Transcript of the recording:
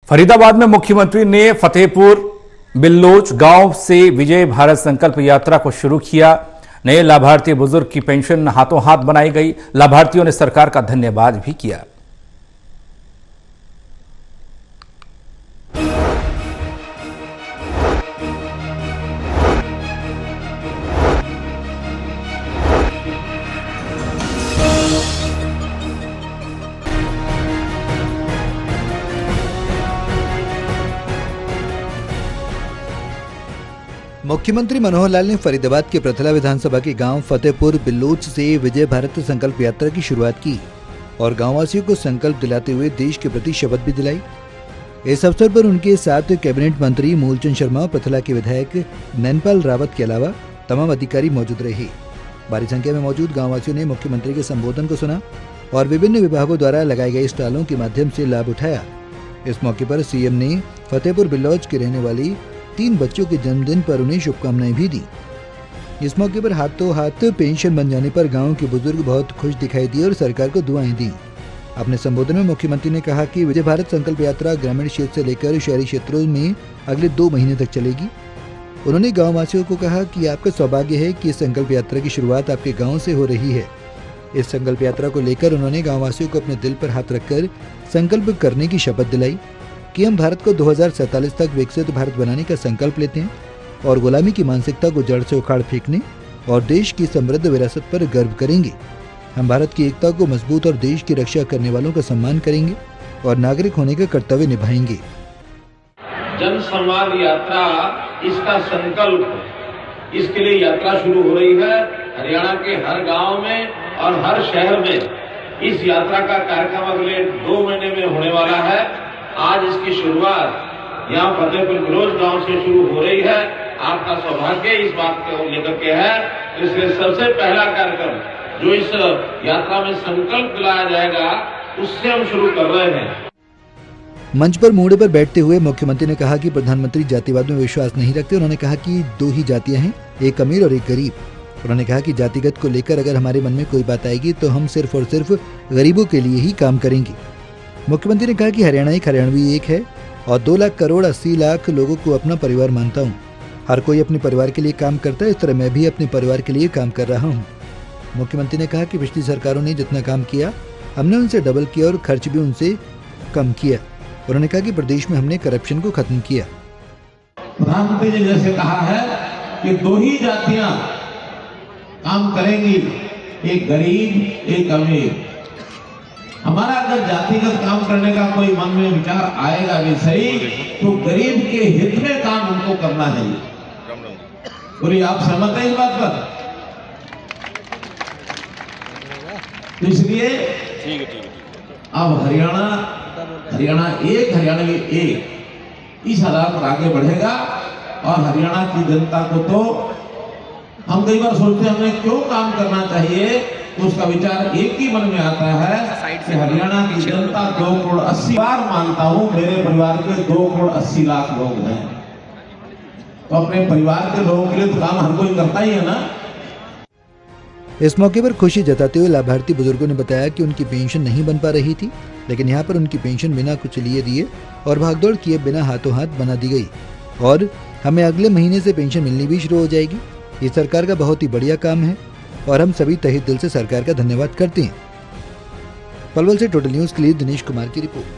फरीदाबाद में मुख्यमंत्री ने फतेहपुर बिल्लोच गांव से विजय भारत संकल्प यात्रा को शुरू किया। नए लाभार्थी बुजुर्ग की पेंशन हाथों हाथ बनाई गई। लाभार्थियों ने सरकार का धन्यवाद भी किया। मुख्यमंत्री मनोहर लाल ने फरीदाबाद के प्रथला विधानसभा के गांव फतेहपुर बिल्लोच से विजय भारत संकल्प यात्रा की शुरुआत की और गांववासियों को संकल्प दिलाते हुए देश के प्रति शपथ भी दिलाई। इस अवसर पर उनके साथ कैबिनेट मंत्री मूलचंद शर्मा, प्रथला के विधायक नैनपाल रावत के अलावा तमाम अधिकारी मौजूद रहे। भारी संख्या में मौजूद गाँववासियों ने मुख्यमंत्री के संबोधन को सुना और विभिन्न विभागों द्वारा लगाए गए स्टॉलों के माध्यम से लाभ उठाया। इस मौके पर सीएम ने फतेहपुर बिल्लोच के रहने वाली 3 बच्चों के जन्मदिन पर उन्हें शुभकामनाएं भी दी। इस मौके पर हाथों हाथ पेंशन बन जाने पर गांव के बुजुर्ग बहुत खुश दिखाई दिए और सरकार को दुआएं दी। अपने संबोधन में मुख्यमंत्री ने कहा कि विजय भारत संकल्प यात्रा ग्रामीण क्षेत्र से लेकर शहरी क्षेत्रों में अगले 2 महीने तक चलेगी। उन्होंने गाँव वासियों को कहा कि आपका सौभाग्य है कि इस संकल्प यात्रा की शुरुआत आपके गाँव से हो रही है। इस संकल्प यात्रा को लेकर उन्होंने गाँव वासियों को अपने दिल पर हाथ रखकर संकल्प करने की शपथ दिलाई कि हम भारत को 2047 तक विकसित भारत बनाने का संकल्प लेते हैं और गुलामी की मानसिकता को जड़ से उखाड़ फेंकने और देश की समृद्ध विरासत पर गर्व करेंगे। हम भारत की एकता को मजबूत और देश की रक्षा करने वालों का सम्मान करेंगे और नागरिक होने का कर्तव्य निभाएंगे। जन संवाद यात्रा इसका संकल्प है। इसके लिए यात्रा शुरू हो रही है। हरियाणा के हर गांव में और हर शहर में इस यात्रा का कार्यक्रम अगले 2 महीने में होने वाला है। आज इसकी शुरुआत यहाँ फतेहपुर बिल्लोच गांव से शुरू हो रही है। आपका सौभाग्य इस बात को लेकर के है। इसलिए सबसे पहला कार्यक्रम जो इस यात्रा में संकल्प दिलाया जाएगा उससे हम शुरू कर रहे हैं। मंच पर मोड़े पर बैठते हुए मुख्यमंत्री ने कहा कि प्रधानमंत्री जातिवाद में विश्वास नहीं रखते। उन्होंने कहा कि 2 ही जातियां हैं, एक अमीर और एक गरीब। उन्होंने कहा कि जातिगत को लेकर अगर हमारे मन में कोई बात आएगी तो हम सिर्फ और सिर्फ गरीबों के लिए ही काम करेंगे। मुख्यमंत्री ने कहा कि हरियाणा एक, हरियाणवी एक है और 2 लाख करोड़ 80 लाख लोगों को अपना परिवार मानता हूँ। हर कोई अपने परिवार के लिए काम करता है, इस तरह मैं भी अपने परिवार के लिए काम कर रहा हूँ। मुख्यमंत्री ने कहा कि पिछली सरकारों ने जितना काम किया हमने उनसे डबल किया और खर्च भी उनसे कम किया। उन्होंने कहा कि प्रदेश में हमने करप्शन को खत्म किया। प्रधानमंत्री जी जैसे कहा है कि 2 ही जातियां काम करेंगी, एक गरीब एक अमीर। हमारा अगर जातिगत काम करने का कोई मन में विचार आएगा भी सही तो गरीब के हित में काम उनको करना चाहिए। पूरी आप सहमत हैं इस बात पर? तो इसलिए अब हरियाणा एक, हरियाणवी एक, इस आधार पर आगे बढ़ेगा। और हरियाणा की जनता को तो हम कई बार सोचते हैं हमें क्यों काम करना चाहिए, तो उसका विचार एक ही मन में आता है कि हरियाणा की जनता 2 करोड़ 80 बार मानता हूं मेरे परिवार के 2 करोड़ 80 लाख लोग हैं। तो अपने परिवार के लोगों के लिए तो काम हर कोई करता ही है ना। इस मौके पर खुशी जताते हुए लाभार्थी बुजुर्गों ने बताया कि उनकी पेंशन नहीं बन पा रही थी, लेकिन यहाँ पर उनकी पेंशन बिना कुछ लिए दिए और भागदौड़ किए बिना हाथों हाथ बना दी गई और हमें अगले महीने से पेंशन मिलनी भी शुरू हो जाएगी। ये सरकार का बहुत ही बढ़िया काम है और हम सभी तहे दिल से सरकार का धन्यवाद करते हैं। पलवल से टोटल न्यूज के लिए दिनेश कुमार की रिपोर्ट।